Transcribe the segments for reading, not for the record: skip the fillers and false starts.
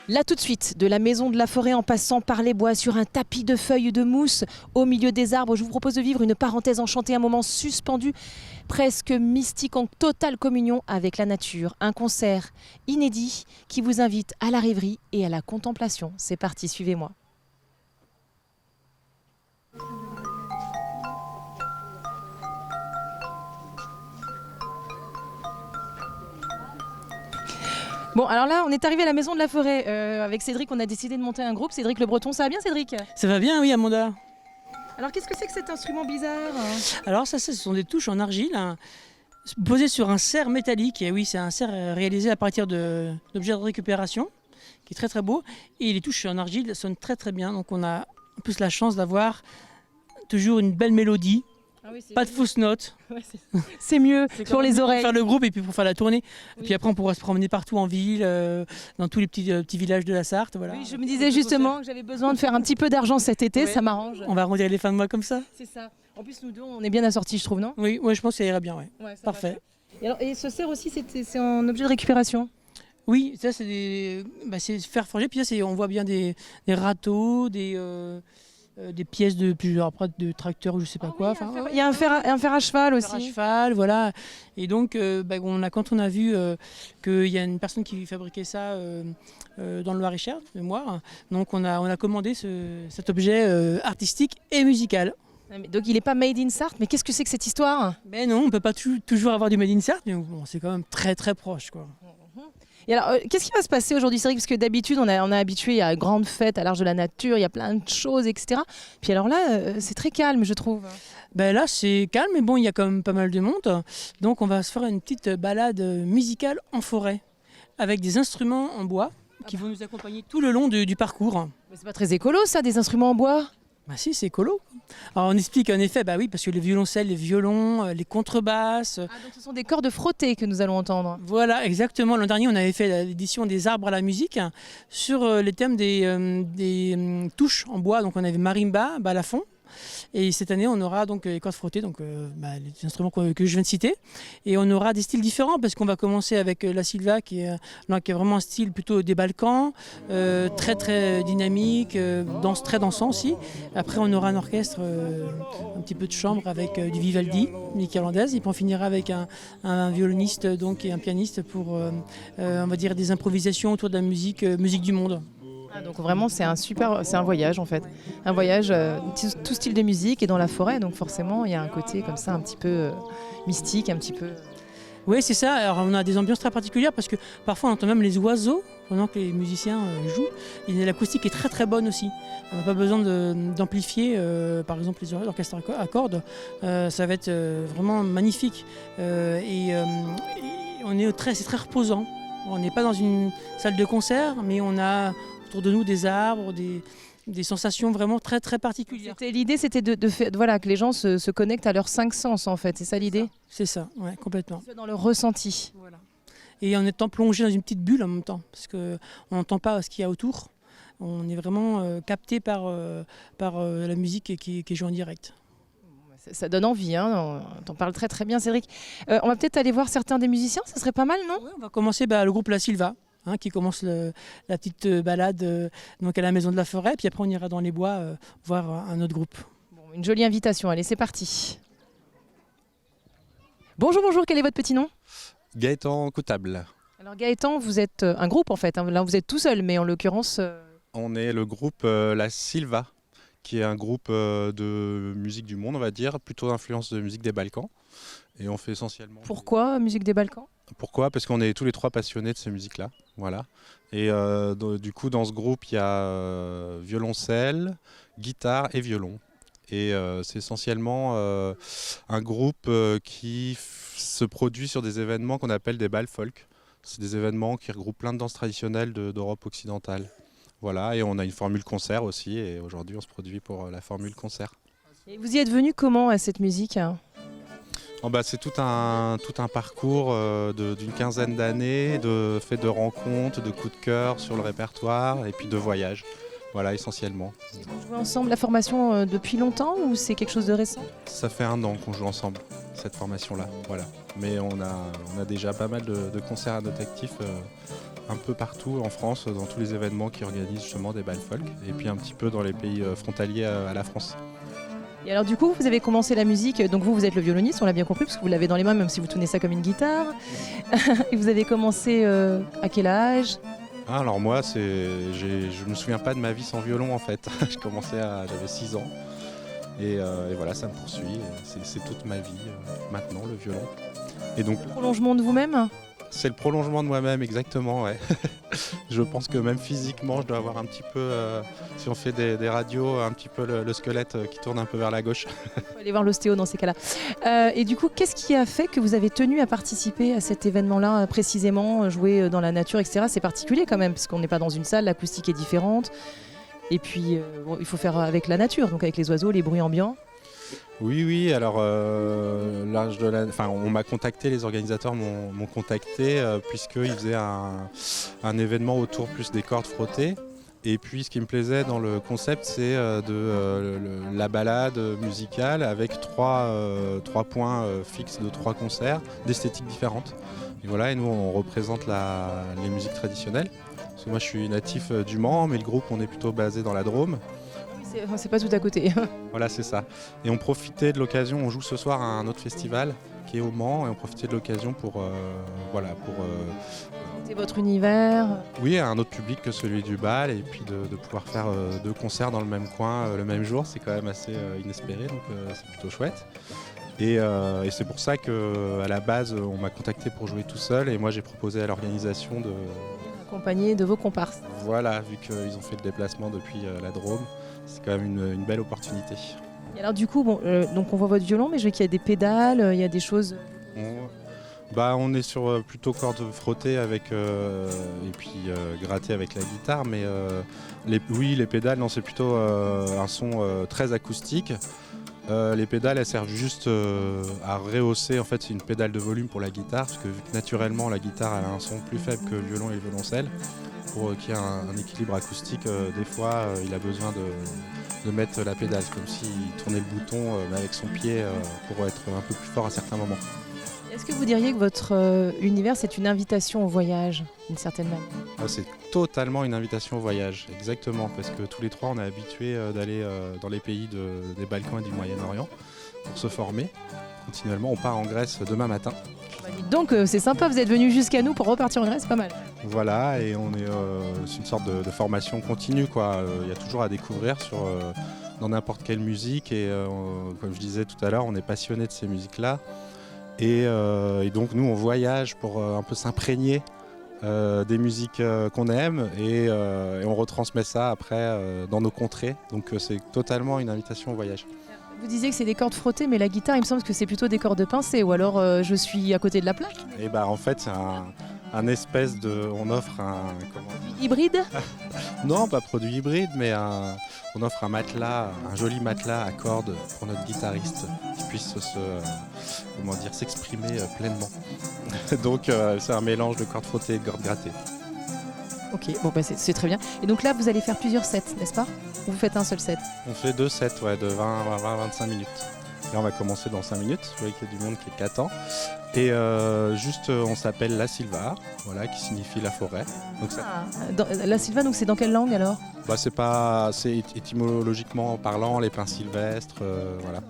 Là tout de suite, de la maison de la forêt en passant par les bois, sur un tapis de feuilles de mousse, au milieu des arbres, je vous propose de vivre une parenthèse enchantée, un moment suspendu, presque mystique, en totale communion avec la nature. Un concert inédit qui vous invite à la rêverie et à la contemplation. C'est parti, suivez-moi. Bon, alors là, on est arrivé à la maison de la forêt. Avec Cédric, on a décidé de monter un groupe. Cédric Le Breton, ça va bien, Cédric? Ça va bien, oui, Amanda. Alors, qu'est-ce que c'est que cet instrument bizarre? Alors ça, ce sont des touches en argile posées sur un cerf métallique. Et oui, c'est un cerf réalisé à partir d'objets de récupération, qui est très très beau. Et les touches en argile sonnent très très bien. Donc on a en plus la chance d'avoir toujours une belle mélodie. Ah oui, pas de fausses notes. Ouais, c'est mieux pour les oreilles. Pour faire le groupe et puis pour faire la tournée. Oui. Et puis après, on pourra se promener partout en ville, dans tous les petits villages de la Sarthe. Voilà. Oui, je me disais justement que j'avais besoin de faire un petit peu d'argent cet été, Ouais. ça m'arrange. On va arrondir les fins de mois comme ça. C'est ça. En plus, nous deux, on est bien assortis, je trouve, non? Oui, ouais, je pense que ça ira bien. Ouais. Ouais, ça Parfait. va. Et ce cerf aussi, c'est en objet de récupération? Oui, ça c'est fer forgé. Puis là, on voit bien des râteaux, des pièces de plusieurs de tracteurs ou je sais pas quoi. Oui, il y a un fer à cheval aussi. Fer à cheval, voilà. Et donc, quand on a vu qu'il y a une personne qui fabriquait ça dans le Loir-et-Cher, de mémoire, donc on a commandé cet objet artistique et musical. Donc il n'est pas made in Sarthe, mais qu'est-ce que c'est que cette histoire? Mais non, on ne peut pas toujours avoir du Made in Sarthe, mais bon, c'est quand même très très proche, quoi. Et alors, qu'est-ce qui va se passer aujourd'hui? C'est vrai parce que d'habitude, on est habitué à une grande fête à l'Arche de la Nature, il y a plein de choses, etc. Puis alors là, c'est très calme, je trouve. Ben là, c'est calme, mais bon, il y a quand même pas mal de monde. Donc on va se faire une petite balade musicale en forêt, avec des instruments en bois qui vont nous accompagner tout le long du parcours. Mais c'est pas très écolo, ça, des instruments en bois? Bah si, c'est écolo. Alors on explique en effet, bah oui, parce que les violoncelles, les violons, les contrebasses. Ah, donc ce sont des cordes frottées que nous allons entendre. Voilà, exactement. L'an dernier, on avait fait l'édition des arbres à la musique sur les thèmes des touches en bois. Donc on avait marimba, balafon. Et cette année, on aura donc les cordes frottées, donc les instruments que je viens de citer. Et on aura des styles différents parce qu'on va commencer avec la silva qui est vraiment un style plutôt des Balkans, très très dynamique, très dansant aussi. Après, on aura un orchestre, un petit peu de chambre avec du Vivaldi, musique irlandaise. Et puis on finira avec un violoniste donc, et un pianiste pour, on va dire, des improvisations autour de la musique du monde. Donc vraiment c'est un voyage en fait, un voyage tout style de musique et dans la forêt, donc forcément il y a un côté comme ça un petit peu mystique, un petit peu... Oui, c'est ça. Alors on a des ambiances très particulières parce que parfois on entend même les oiseaux pendant que les musiciens jouent. Et l'acoustique est très très bonne aussi. On n'a pas besoin d'amplifier par exemple les orchestres à cordes. Ça va être vraiment magnifique. Et c'est très reposant. On n'est pas dans une salle de concert, mais on a autour de nous des arbres, des sensations vraiment très très particulières. L'idée c'était de faire, voilà, que les gens se connectent à leurs 5 sens en fait, c'est ça l'idée? C'est ça, ouais, complètement. Dans le ressenti. Voilà. Et en étant plongé dans une petite bulle en même temps, parce qu'on n'entend pas ce qu'il y a autour, on est vraiment capté par la musique qui est jouée en direct. Ça donne envie, hein. T'en parles très très bien Cédric. On va peut-être aller voir certains des musiciens, ça serait pas mal, non? Ouais, on va commencer le groupe La Silva. Qui commence la petite balade donc à la maison de la forêt, puis après on ira dans les bois voir un autre groupe. Bon, une jolie invitation, allez c'est parti. Bonjour, quel est votre petit nom? Gaëtan Coutable. Alors Gaëtan, vous êtes un groupe en fait, hein. Là vous êtes tout seul, mais en l'occurrence... On est le groupe La Silva, qui est un groupe de musique du monde, on va dire, plutôt d'influence de musique des Balkans. Et on fait essentiellement... Pourquoi musique des Balkans? Pourquoi? Parce qu'on est tous les trois passionnés de ces musiques-là. Voilà. Et du coup, dans ce groupe, il y a violoncelle, guitare et violon. Et c'est essentiellement un groupe qui se produit sur des événements qu'on appelle des bals folk. C'est des événements qui regroupent plein de danses traditionnelles d'Europe occidentale. Voilà, et on a une formule concert aussi. Et aujourd'hui, on se produit pour la formule concert. Et vous y êtes venu comment à cette musique? C'est tout un parcours d'une quinzaine d'années, de fait de rencontres, de coups de cœur sur le répertoire et puis de voyages, voilà essentiellement. Vous jouez ensemble la formation depuis longtemps ou c'est quelque chose de récent? Ça fait 1 an qu'on joue ensemble, cette formation-là, voilà. Mais on a déjà pas mal de concerts à notre actif un peu partout en France, dans tous les événements qui organisent justement des bals folk, et puis un petit peu dans les pays frontaliers à la France. Et alors du coup, vous avez commencé la musique, donc vous êtes le violoniste, on l'a bien compris, parce que vous l'avez dans les mains, même si vous tenez ça comme une guitare. Et vous avez commencé à quel âge? Alors moi, je me souviens pas de ma vie sans violon en fait. J'avais 6 ans. Et voilà, ça me poursuit. C'est toute ma vie maintenant, le violon. Et donc, Prolongement de vous-même? c'est le prolongement de moi-même, exactement, ouais. Je pense que même physiquement, je dois avoir un petit peu, si on fait des radios, un petit peu le squelette qui tourne un peu vers la gauche. Faut aller voir l'ostéo dans ces cas-là. Et du coup, qu'est-ce qui a fait que vous avez tenu à participer à cet événement-là précisément, jouer dans la nature, etc. C'est particulier quand même, parce qu'on n'est pas dans une salle, l'acoustique est différente. Et puis, bon, il faut faire avec la nature, donc avec les oiseaux, les bruits ambiants. Oui, alors on m'a contacté, les organisateurs m'ont contacté puisqu'ils faisaient un événement autour plus des cordes frottées. Et puis ce qui me plaisait dans le concept, c'est la balade musicale avec trois points fixes de 3 concerts d'esthétiques différentes. Et voilà, et nous on représente les musiques traditionnelles. Parce que moi je suis natif du Mans, mais le groupe on est plutôt basé dans la Drôme. C'est pas tout à côté. Voilà, c'est ça. Et on profitait de l'occasion, on joue ce soir à un autre festival qui est au Mans, et on profitait de l'occasion pour C'est votre univers. oui, à un autre public que celui du bal, et puis de pouvoir faire 2 concerts dans le même coin le même jour, c'est quand même assez inespéré, donc c'est plutôt chouette. Et c'est pour ça qu'à la base, on m'a contacté pour jouer tout seul, et moi j'ai proposé à l'organisation de... Accompagné de vos comparses. Voilà, vu qu'ils ont fait le déplacement depuis la Drôme, c'est quand même une belle opportunité. Et alors du coup, donc on voit votre violon, mais je vois qu'il y a des pédales, il y a des choses... On est sur plutôt cordes frottées avec, et puis grattées avec la guitare, mais les pédales, non, c'est plutôt un son très acoustique. Les pédales, elles servent juste à rehausser, en fait c'est une pédale de volume pour la guitare, parce que vu que naturellement la guitare elle a un son plus faible que le violon et le violoncelle, pour qu'il y ait un équilibre acoustique, des fois il a besoin de mettre la pédale, comme s'il tournait le bouton mais avec son pied pour être un peu plus fort à certains moments. Est-ce que vous diriez que votre univers, c'est une invitation au voyage, d'une certaine manière? C'est totalement une invitation au voyage, exactement, parce que tous les 3 on est habitués d'aller dans les pays des Balkans et du Moyen-Orient pour se former. Continuellement, on part en Grèce demain matin. Dites donc, c'est sympa, vous êtes venus jusqu'à nous pour repartir en Grèce, c'est pas mal. Voilà, et c'est une sorte de formation continue, quoi. Il y a toujours à découvrir dans n'importe quelle musique, et comme je disais tout à l'heure, on est passionné de ces musiques-là. Et donc nous on voyage pour un peu s'imprégner des musiques qu'on aime, et on retransmet ça après dans nos contrées. Donc c'est totalement une invitation au voyage. Vous disiez que c'est des cordes frottées, mais la guitare, il me semble que c'est plutôt des cordes pincées, ou alors je suis à côté de la plaque? Et en fait c'est un espèce de... On offre Hybride? Non, pas produit hybride, mais on offre un joli matelas à cordes pour notre guitariste qui puisse s'exprimer pleinement. Donc c'est un mélange de cordes frottées et de cordes grattées. Ok, c'est très bien. Et donc là, vous allez faire plusieurs sets, n'est-ce pas? Ou vous faites un seul set? On fait 2 sets de 20-25 minutes. Là on va commencer dans 5 minutes, je vois qu'il y a du monde qui attend. Et on s'appelle La Silva, voilà, qui signifie la forêt. Donc La Silva, donc c'est dans quelle langue alors? C'est étymologiquement parlant, les pins sylvestres, voilà.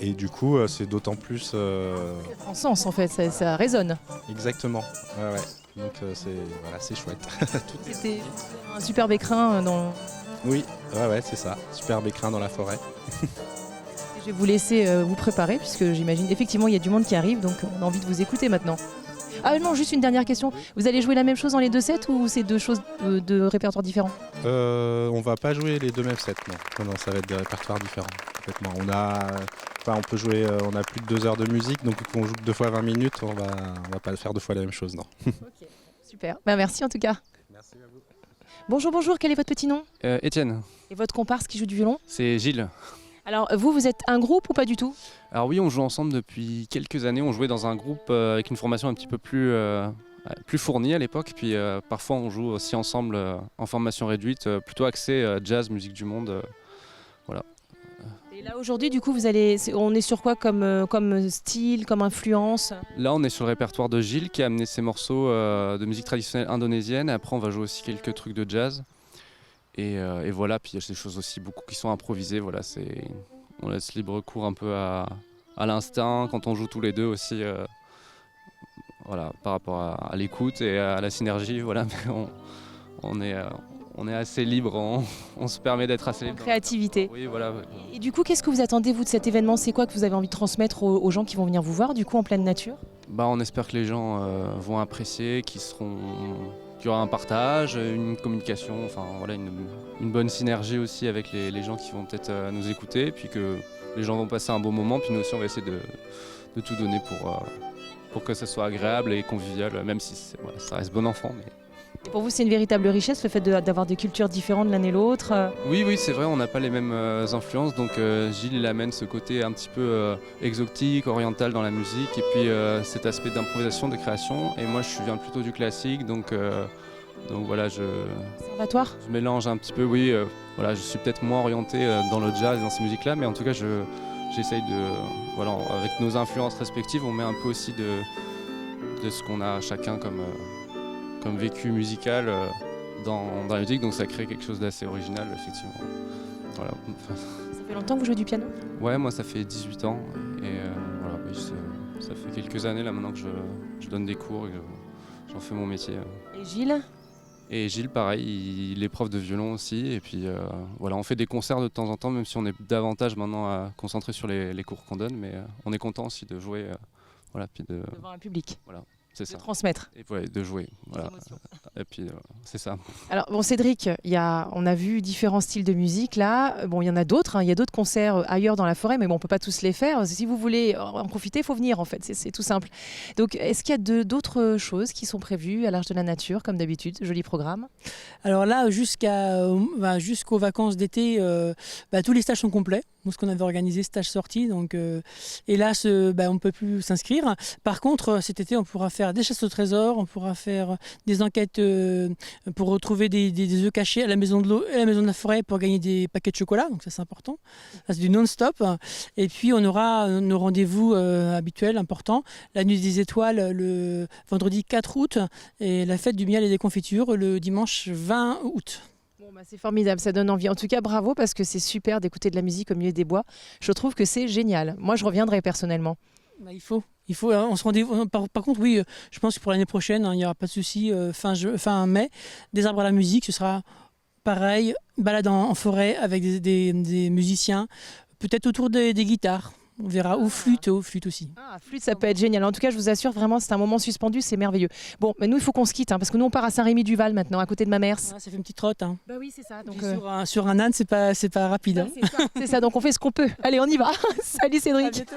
Et du coup c'est d'autant plus... En sens en fait, ça résonne. Exactement, ouais. Donc c'est chouette. C'était un superbe écrin dans... Oui, ouais, c'est ça, superbe écrin dans la forêt. Je vais vous laisser vous préparer, puisque j'imagine effectivement il y a du monde qui arrive, donc on a envie de vous écouter maintenant. Ah non, juste une dernière question. Vous allez jouer la même chose dans les 2 sets, ou c'est 2 choses de répertoires différents? On va pas jouer les 2 mêmes sets, non, ça va être des répertoires différents, complètement. On peut jouer, on a plus de 2 heures de musique, donc on joue 2 fois 20 minutes, on va pas faire 2 fois la même chose, non. Ok, super. Merci en tout cas. Merci à vous. Bonjour, quel est votre petit nom? Étienne. Et votre comparse qui joue du violon? C'est Gilles. Alors vous êtes un groupe ou pas du tout? Alors oui, on joue ensemble depuis quelques années. On jouait dans un groupe avec une formation un petit peu plus fournie à l'époque. Puis parfois on joue aussi ensemble en formation réduite, plutôt axée jazz, musique du monde. Voilà. Et Et là aujourd'hui, du coup, on est sur quoi comme style, comme influence? Là, on est sur le répertoire de Gilles qui a amené ses morceaux de musique traditionnelle indonésienne. Et après, on va jouer aussi quelques trucs de jazz. Et voilà, puis il y a des choses aussi beaucoup qui sont improvisées. Voilà, on laisse libre cours un peu à l'instinct quand on joue tous les deux aussi. Voilà, par rapport à l'écoute et à la synergie. Voilà, mais on est assez libre, on se permet d'être assez libre. Créativité. Oui, voilà. Et du coup, qu'est-ce que vous attendez, vous, de cet événement? C'est quoi que vous avez envie de transmettre aux gens qui vont venir vous voir, du coup, en pleine nature? On espère que les gens vont apprécier, qu'il y aura un partage, une communication, enfin voilà, une bonne synergie aussi avec les gens qui vont peut-être nous écouter, et puis que les gens vont passer un bon moment, puis nous aussi on va essayer de tout donner pour que ça soit agréable et convivial, même si ça reste bon enfant. Mais... Et pour vous, c'est une véritable richesse, le fait d'avoir des cultures différentes l'un et l'autre? Oui, c'est vrai, on n'a pas les mêmes influences, donc Gilles il amène ce côté un petit peu exotique, oriental dans la musique, et puis cet aspect d'improvisation, de création, et moi je viens plutôt du classique, donc voilà, je Conservatoire? mélange un petit peu, oui, voilà, je suis peut-être moins orienté dans le jazz et dans ces musiques-là, mais en tout cas j'essaye de, voilà, avec nos influences respectives, on met un peu aussi de ce qu'on a chacun comme vécu musical dans la musique, donc ça crée quelque chose d'assez original, effectivement. Voilà. Ça fait longtemps que vous jouez du piano? Ouais, moi ça fait 18 ans, et voilà, oui, ça fait quelques années là maintenant que je donne des cours et que j'en fais mon métier. Et Gilles? Et Gilles, pareil, il est prof de violon aussi, et puis voilà, on fait des concerts de temps en temps, même si on est davantage maintenant concentré sur les cours qu'on donne, mais on est content aussi de jouer, voilà, puis devant un public. Voilà. C'est ça. De transmettre. Et ouais, de jouer. Voilà. Et puis, c'est ça. Alors, bon, Cédric, on a vu différents styles de musique là. Bon, il y en a d'autres. Il y a d'autres concerts ailleurs dans la forêt, mais bon, on ne peut pas tous les faire. Si vous voulez en profiter, il faut venir en fait. C'est tout simple. Donc, est-ce qu'il y a d'autres choses qui sont prévues à l'Arche de la Nature, comme d'habitude? Joli programme. Alors là, jusqu'aux vacances d'été, tous les stages sont complets. Donc, ce qu'on avait organisé, stage sortie. Donc, hélas, on ne peut plus s'inscrire. Par contre, cet été, on pourra faire des chasses au trésor, on pourra faire des enquêtes pour retrouver des œufs cachés à la maison de l'eau et à la maison de la forêt pour gagner des paquets de chocolat. Donc, ça, c'est important. Ça, c'est du non-stop. Et puis, on aura nos rendez-vous habituels, importants. La nuit des étoiles, le vendredi 4 août et la fête du miel et des confitures le dimanche 20 août. C'est formidable, ça donne envie. En tout cas, bravo, parce que c'est super d'écouter de la musique au milieu des bois. Je trouve que c'est génial. Moi, je reviendrai personnellement. Il faut. On se rendez-vous. Par contre, oui, je pense que pour l'année prochaine, il n'y aura pas de souci. Fin mai, des arbres à la musique, ce sera pareil, balade en forêt avec des musiciens, peut-être autour des guitares. On verra, ou flûte aussi. Flûte, ça peut être génial. En tout cas, je vous assure, vraiment, c'est un moment suspendu, c'est merveilleux. Bon, mais nous, il faut qu'on se quitte, parce que nous, on part à Saint-Rémy-du-Val maintenant, à côté de Mamers. Ça fait une petite trotte. Bah oui, c'est ça. Donc, sur un âne, c'est pas rapide. C'est ça, donc on fait ce qu'on peut. Allez, on y va. Salut Cédric. À bientôt.